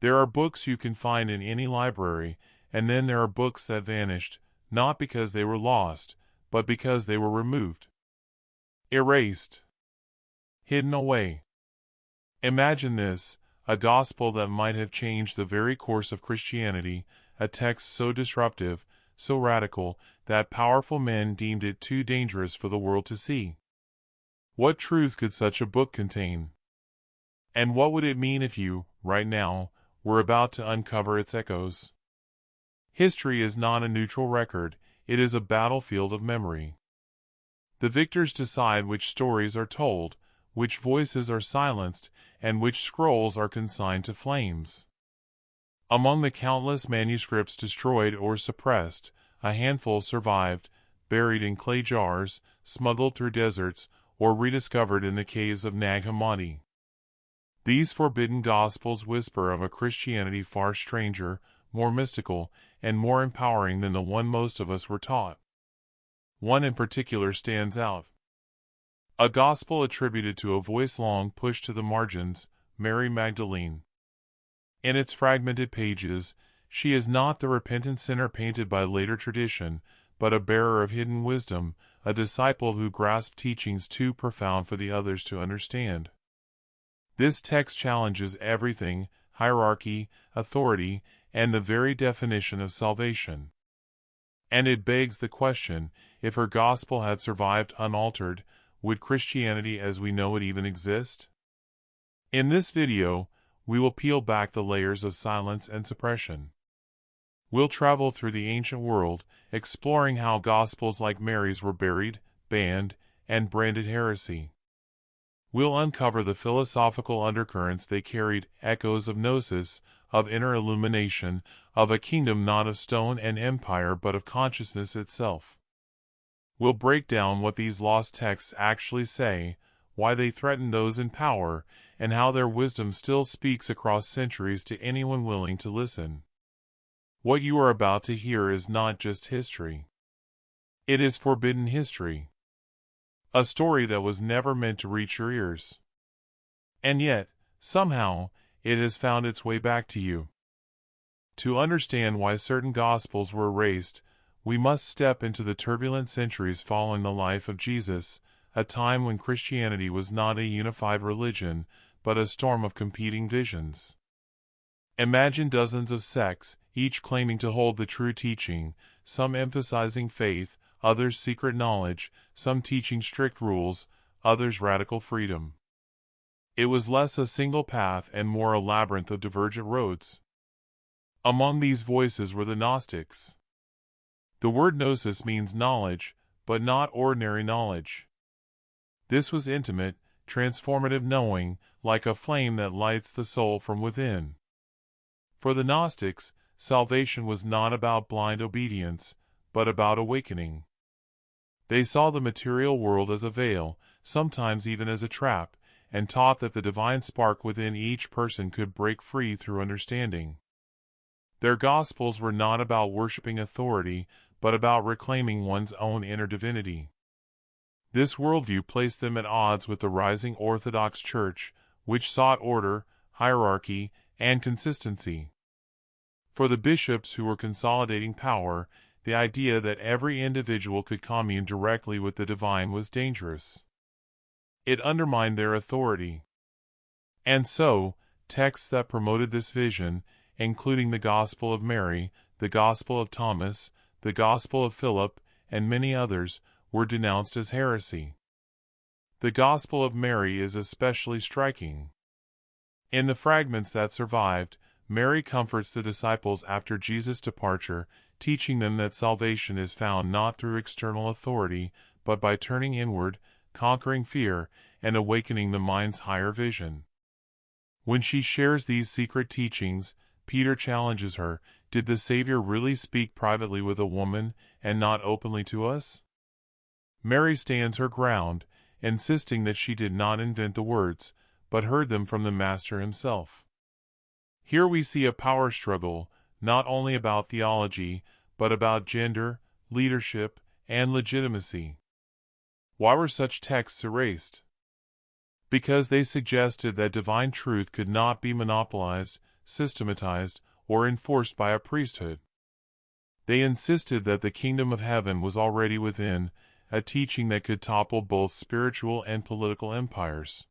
There are books you can find in any library, and then there are books that vanished, not because they were lost, but because they were removed. Erased. Hidden away. Imagine this, a gospel that might have changed the very course of Christianity, a text so disruptive, so radical, that powerful men deemed it too dangerous for the world to see. What truth could such a book contain? And what would it mean if you, right now, were about to uncover its echoes? History is not a neutral record, it is a battlefield of memory. The victors decide which stories are told, which voices are silenced, and which scrolls are consigned to flames. Among the countless manuscripts destroyed or suppressed, a handful survived, buried in clay jars, smuggled through deserts, or rediscovered in the caves of Nag Hammadi. These forbidden gospels whisper of a Christianity far stranger, more mystical, and more empowering than the one most of us were taught. One in particular stands out. A gospel attributed to a voice long pushed to the margins, Mary Magdalene. In its fragmented pages, she is not the repentant sinner painted by later tradition, but a bearer of hidden wisdom, a disciple who grasped teachings too profound for the others to understand. This text challenges everything, hierarchy, authority, and the very definition of salvation. And it begs the question, if her gospel had survived unaltered, would Christianity as we know it even exist? In this video, we will peel back the layers of silence and suppression. We'll travel through the ancient world, exploring how gospels like Mary's were buried, banned, and branded heresy. We'll uncover the philosophical undercurrents they carried, echoes of gnosis, of inner illumination, of a kingdom not of stone and empire but of consciousness itself. We'll break down what these lost texts actually say, why they threaten those in power, and how their wisdom still speaks across centuries to anyone willing to listen. What you are about to hear is not just history. It is forbidden history. A story that was never meant to reach your ears. And yet, somehow, it has found its way back to you. To understand why certain gospels were erased, we must step into the turbulent centuries following the life of Jesus, a time when Christianity was not a unified religion, but a storm of competing visions. Imagine dozens of sects, each claiming to hold the true teaching, some emphasizing faith, others secret knowledge, some teaching strict rules, others radical freedom. It was less a single path and more a labyrinth of divergent roads. Among these voices were the Gnostics. The word gnosis means knowledge, but not ordinary knowledge. This was intimate, transformative knowing, like a flame that lights the soul from within. For the Gnostics, salvation was not about blind obedience, but about awakening. They saw the material world as a veil, sometimes even as a trap, and taught that the divine spark within each person could break free through understanding. Their gospels were not about worshiping authority, but about reclaiming one's own inner divinity. This worldview placed them at odds with the rising Orthodox Church, which sought order, hierarchy, and consistency. For the bishops who were consolidating power, the idea that every individual could commune directly with the divine was dangerous. It undermined their authority. And so, texts that promoted this vision, including the Gospel of Mary, the Gospel of Thomas, the Gospel of Philip, and many others, were denounced as heresy. The Gospel of Mary is especially striking. In the fragments that survived, Mary comforts the disciples after Jesus' departure, teaching them that salvation is found not through external authority, but by turning inward, conquering fear, and awakening the mind's higher vision. When she shares these secret teachings, Peter challenges her, did the Savior really speak privately with a woman, and not openly to us? Mary stands her ground, insisting that she did not invent the words, but heard them from the Master himself. Here we see a power struggle, not only about theology, but about gender, leadership, and legitimacy. Why were such texts erased? Because they suggested that divine truth could not be monopolized, systematized, or enforced by a priesthood. They insisted that the kingdom of heaven was already within, a teaching that could topple both spiritual and political empires.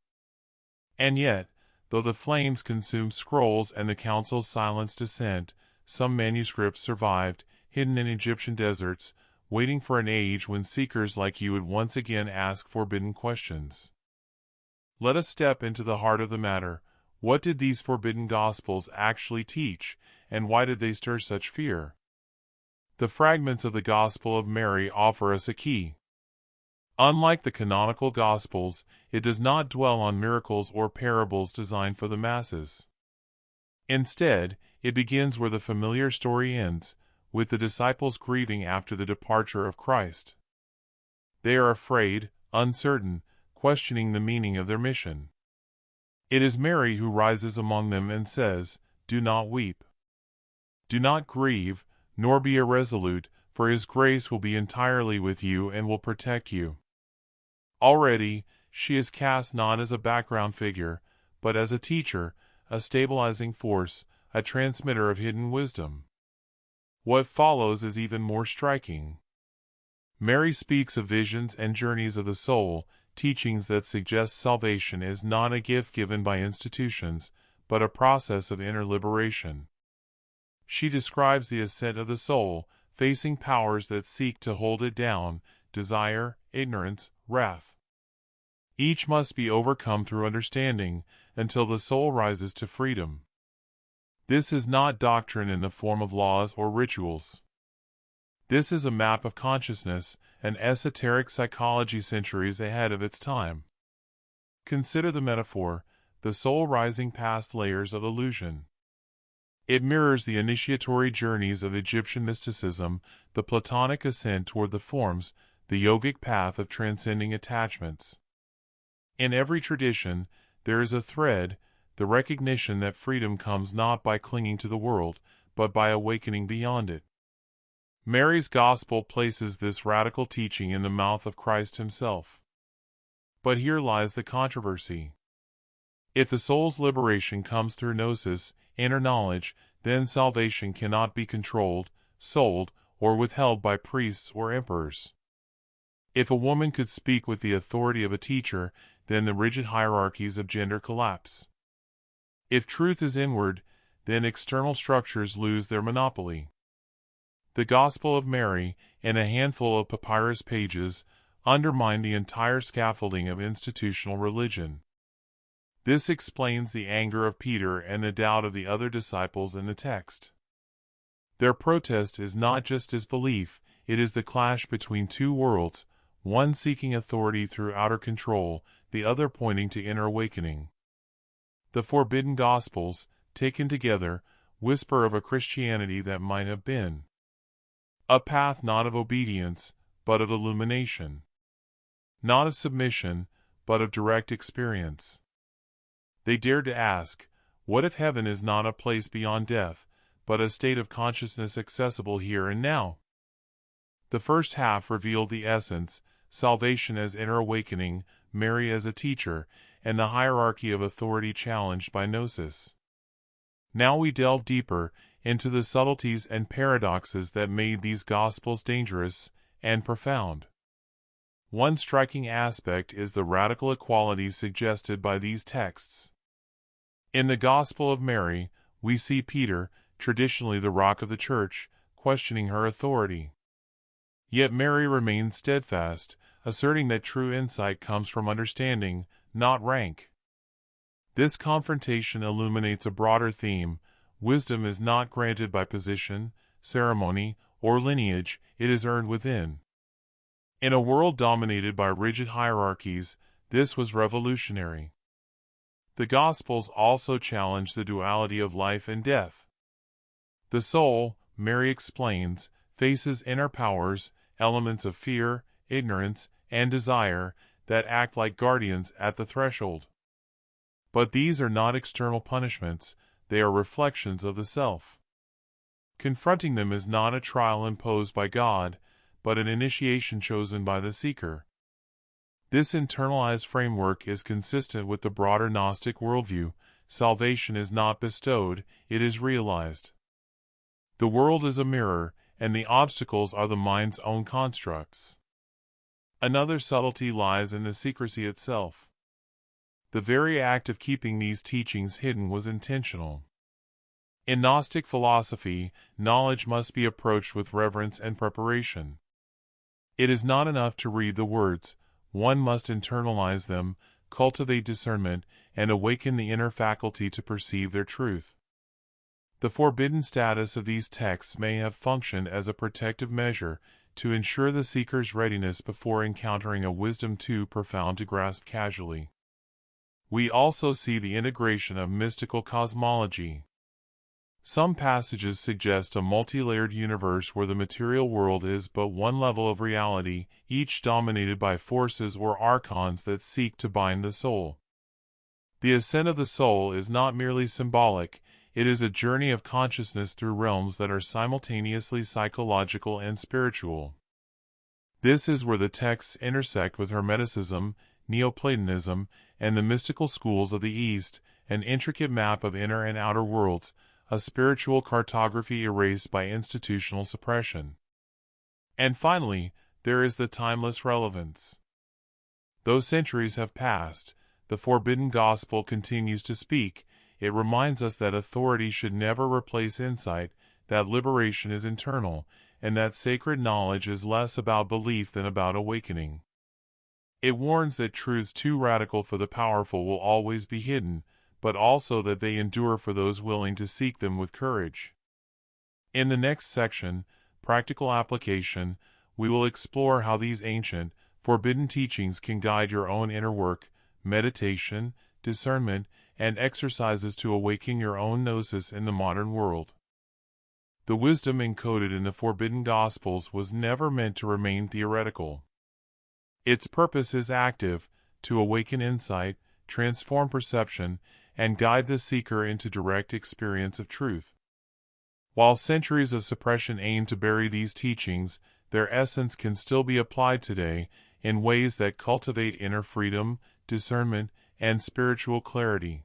And yet, though the flames consumed scrolls and the council's silenced dissent, some manuscripts survived, hidden in Egyptian deserts, waiting for an age when seekers like you would once again ask forbidden questions. Let us step into the heart of the matter. What did these forbidden Gospels actually teach, and why did they stir such fear? The fragments of the Gospel of Mary offer us a key. Unlike the canonical Gospels, it does not dwell on miracles or parables designed for the masses. Instead, it begins where the familiar story ends, with the disciples grieving after the departure of Christ. They are afraid, uncertain, questioning the meaning of their mission. It is Mary who rises among them and says, "Do not weep. Do not grieve, nor be irresolute, for His grace will be entirely with you and will protect you." Already, she is cast not as a background figure, but as a teacher, a stabilizing force, a transmitter of hidden wisdom. What follows is even more striking. Mary speaks of visions and journeys of the soul, teachings that suggest salvation is not a gift given by institutions, but a process of inner liberation. She describes the ascent of the soul, facing powers that seek to hold it down, desire, ignorance, wrath. Each must be overcome through understanding, until the soul rises to freedom. This is not doctrine in the form of laws or rituals. This is a map of consciousness, an esoteric psychology centuries ahead of its time. Consider the metaphor, the soul rising past layers of illusion. It mirrors the initiatory journeys of Egyptian mysticism, the Platonic ascent toward the forms, the yogic path of transcending attachments. In every tradition, there is a thread, the recognition that freedom comes not by clinging to the world, but by awakening beyond it. Mary's Gospel places this radical teaching in the mouth of Christ Himself. But here lies the controversy. If the soul's liberation comes through gnosis, inner knowledge, then salvation cannot be controlled, sold, or withheld by priests or emperors. If a woman could speak with the authority of a teacher, then the rigid hierarchies of gender collapse. If truth is inward, then external structures lose their monopoly. The Gospel of Mary, in a handful of papyrus pages, undermine the entire scaffolding of institutional religion. This explains the anger of Peter and the doubt of the other disciples in the text. Their protest is not just disbelief, it is the clash between two worlds, one seeking authority through outer control, the other pointing to inner awakening. The forbidden Gospels, taken together, whisper of a Christianity that might have been. A path not of obedience, but of illumination. Not of submission, but of direct experience. They dared to ask, what if heaven is not a place beyond death, but a state of consciousness accessible here and now? The first half revealed the essence, salvation as inner awakening, Mary as a teacher, and the hierarchy of authority challenged by gnosis. Now we delve deeper into the subtleties and paradoxes that made these Gospels dangerous and profound. One striking aspect is the radical equality suggested by these texts. In the Gospel of Mary, we see Peter, traditionally the rock of the Church, questioning her authority. Yet Mary remains steadfast, asserting that true insight comes from understanding, not rank. This confrontation illuminates a broader theme. Wisdom is not granted by position, ceremony, or lineage, it is earned within. In a world dominated by rigid hierarchies, this was revolutionary. The Gospels also challenge the duality of life and death. The soul, Mary explains, faces inner powers, elements of fear, ignorance, and desire, that act like guardians at the threshold. But these are not external punishments, they are reflections of the self. Confronting them is not a trial imposed by God, but an initiation chosen by the seeker. This internalized framework is consistent with the broader Gnostic worldview, salvation is not bestowed, it is realized. The world is a mirror, and the obstacles are the mind's own constructs. Another subtlety lies in the secrecy itself. The very act of keeping these teachings hidden was intentional. In Gnostic philosophy, knowledge must be approached with reverence and preparation. It is not enough to read the words, one must internalize them, cultivate discernment, and awaken the inner faculty to perceive their truth. The forbidden status of these texts may have functioned as a protective measure to ensure the seeker's readiness before encountering a wisdom too profound to grasp casually. We also see the integration of mystical cosmology. Some passages suggest a multi-layered universe where the material world is but one level of reality, each dominated by forces or archons that seek to bind the soul. The ascent of the soul is not merely symbolic, it is a journey of consciousness through realms that are simultaneously psychological and spiritual. This is where the texts intersect with Hermeticism, Neoplatonism, and the mystical schools of the East, an intricate map of inner and outer worlds, a spiritual cartography erased by institutional suppression. And finally, there is the timeless relevance. Though centuries have passed, the forbidden gospel continues to speak. It reminds us that authority should never replace insight, that liberation is internal, and that sacred knowledge is less about belief than about awakening. It warns that truths too radical for the powerful will always be hidden, but also that they endure for those willing to seek them with courage. In the next section, Practical Application, we will explore how these ancient, forbidden teachings can guide your own inner work, meditation, discernment, and exercises to awaken your own gnosis in the modern world. The wisdom encoded in the forbidden Gospels was never meant to remain theoretical. Its purpose is active, to awaken insight, transform perception, and guide the seeker into direct experience of truth. While centuries of suppression aim to bury these teachings, their essence can still be applied today in ways that cultivate inner freedom, discernment, and spiritual clarity.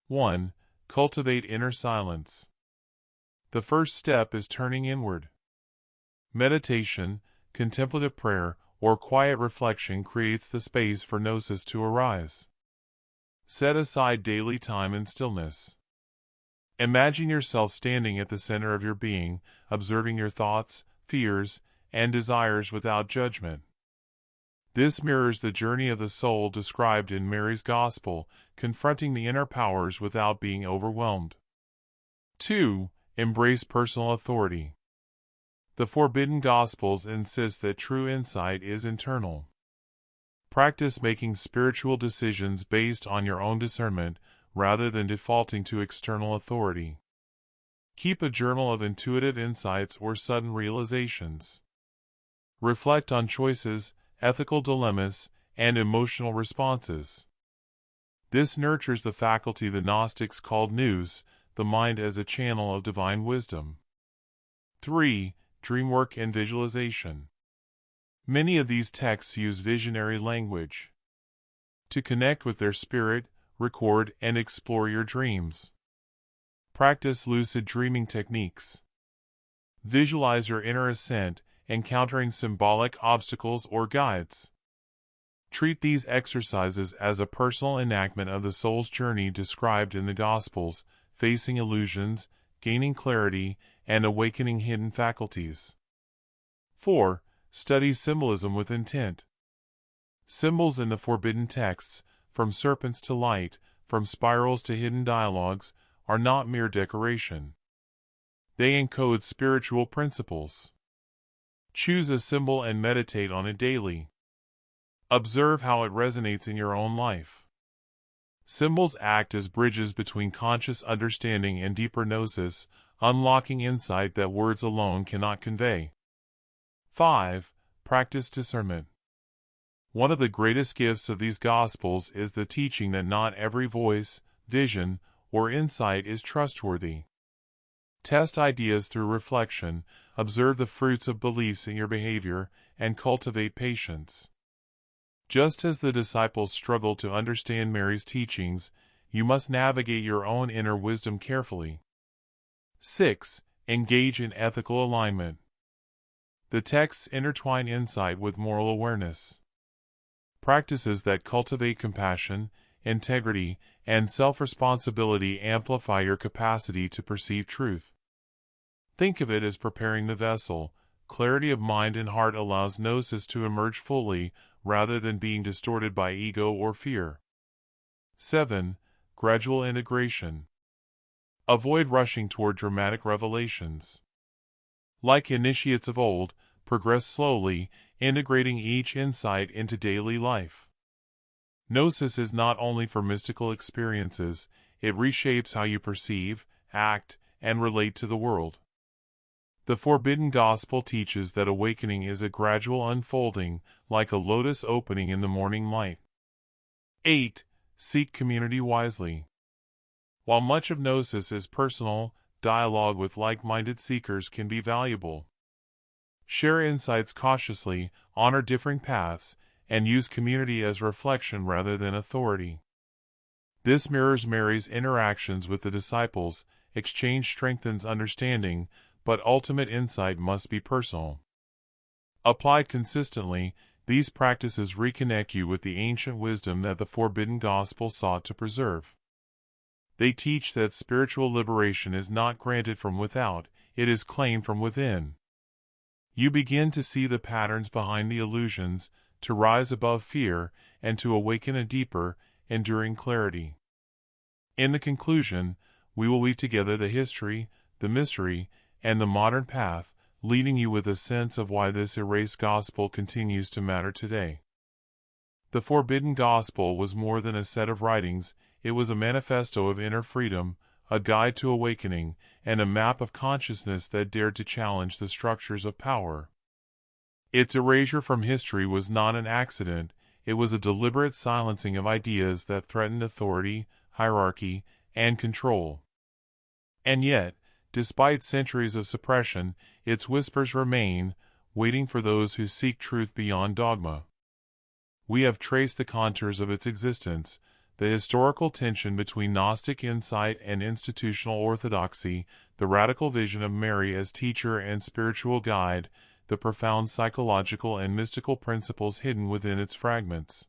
1. Cultivate inner silence. The first step is turning inward. Meditation, contemplative prayer, or quiet reflection creates the space for gnosis to arise. Set aside daily time in stillness. Imagine yourself standing at the center of your being, observing your thoughts, fears, and desires without judgment. This mirrors the journey of the soul described in Mary's Gospel, confronting the inner powers without being overwhelmed. 2. Embrace personal authority. The forbidden Gospels insist that true insight is internal. Practice making spiritual decisions based on your own discernment, rather than defaulting to external authority. Keep a journal of intuitive insights or sudden realizations. Reflect on choices, ethical dilemmas, and emotional responses. This nurtures the faculty the Gnostics called nous, the mind as a channel of divine wisdom. 3. Dream work and visualization. Many of these texts use visionary language. To connect with their spirit, record and explore your dreams. Practice lucid dreaming techniques. Visualize your inner ascent, encountering symbolic obstacles or guides. Treat these exercises as a personal enactment of the soul's journey described in the Gospels, facing illusions, gaining clarity, and awakening hidden faculties. 4. Study symbolism with intent. Symbols in the forbidden texts, from serpents to light, from spirals to hidden dialogues, are not mere decoration. They encode spiritual principles. Choose a symbol and meditate on it daily. Observe how it resonates in your own life. Symbols act as bridges between conscious understanding and deeper gnosis, unlocking insight that words alone cannot convey. 5. Practice discernment. One of the greatest gifts of these Gospels is the teaching that not every voice, vision, or insight is trustworthy. Test ideas through reflection, observe the fruits of beliefs in your behavior, and cultivate patience. Just as the disciples struggled to understand Mary's teachings, you must navigate your own inner wisdom carefully. 6. Engage in ethical alignment. The texts intertwine insight with moral awareness. Practices that cultivate compassion, integrity, and self-responsibility amplify your capacity to perceive truth. Think of it as preparing the vessel. Clarity of mind and heart allows gnosis to emerge fully, rather than being distorted by ego or fear. 7. Gradual integration. Avoid rushing toward dramatic revelations. Like initiates of old, progress slowly, integrating each insight into daily life. Gnosis is not only for mystical experiences, it reshapes how you perceive, act, and relate to the world. The Forbidden Gospel teaches that awakening is a gradual unfolding, like a lotus opening in the morning light. 8. Seek community wisely. While much of Gnosis is personal, dialogue with like-minded seekers can be valuable. Share insights cautiously, honor differing paths, and use community as reflection rather than authority. This mirrors Mary's interactions with the disciples. Exchange strengthens understanding, but ultimate insight must be personal. Applied consistently, these practices reconnect you with the ancient wisdom that the Forbidden Gospel sought to preserve. They teach that spiritual liberation is not granted from without, it is claimed from within. You begin to see the patterns behind the illusions, to rise above fear, and to awaken a deeper, enduring clarity. In the conclusion, we will weave together the history, the mystery, and the modern path, leaving you with a sense of why this erased gospel continues to matter today. The Forbidden Gospel was more than a set of writings, it was a manifesto of inner freedom, a guide to awakening, and a map of consciousness that dared to challenge the structures of power. Its erasure from history was not an accident, it was a deliberate silencing of ideas that threatened authority, hierarchy, and control. And yet, despite centuries of suppression, its whispers remain, waiting for those who seek truth beyond dogma. We have traced the contours of its existence, the historical tension between Gnostic insight and institutional orthodoxy, the radical vision of Mary as teacher and spiritual guide, the profound psychological and mystical principles hidden within its fragments.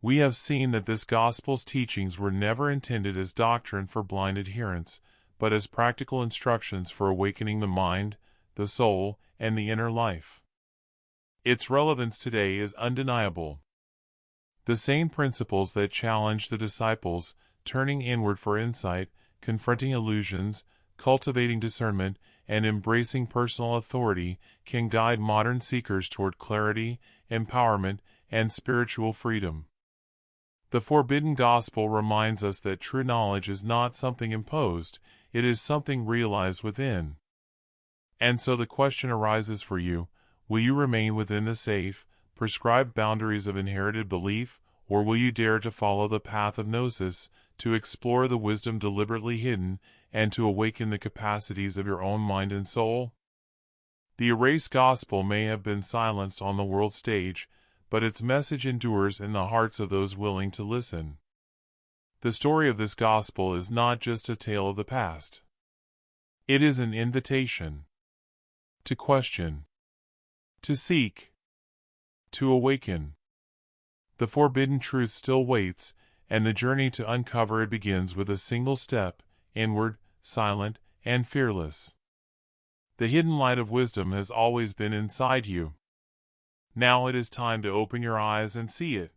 We have seen that this gospel's teachings were never intended as doctrine for blind adherents, but as practical instructions for awakening the mind, the soul, and the inner life. Its relevance today is undeniable. The same principles that challenged the disciples, turning inward for insight, confronting illusions, cultivating discernment, and embracing personal authority, can guide modern seekers toward clarity, empowerment, and spiritual freedom. The Forbidden Gospel reminds us that true knowledge is not something imposed, it is something realized within. And so the question arises for you, will you remain within the safe, prescribed boundaries of inherited belief, or will you dare to follow the path of Gnosis, to explore the wisdom deliberately hidden, and to awaken the capacities of your own mind and soul? The erased gospel may have been silenced on the world stage, but its message endures in the hearts of those willing to listen. The story of this gospel is not just a tale of the past. It is an invitation to question, to seek, to awaken. The forbidden truth still waits, and the journey to uncover it begins with a single step, inward, silent, and fearless. The hidden light of wisdom has always been inside you. Now it is time to open your eyes and see it.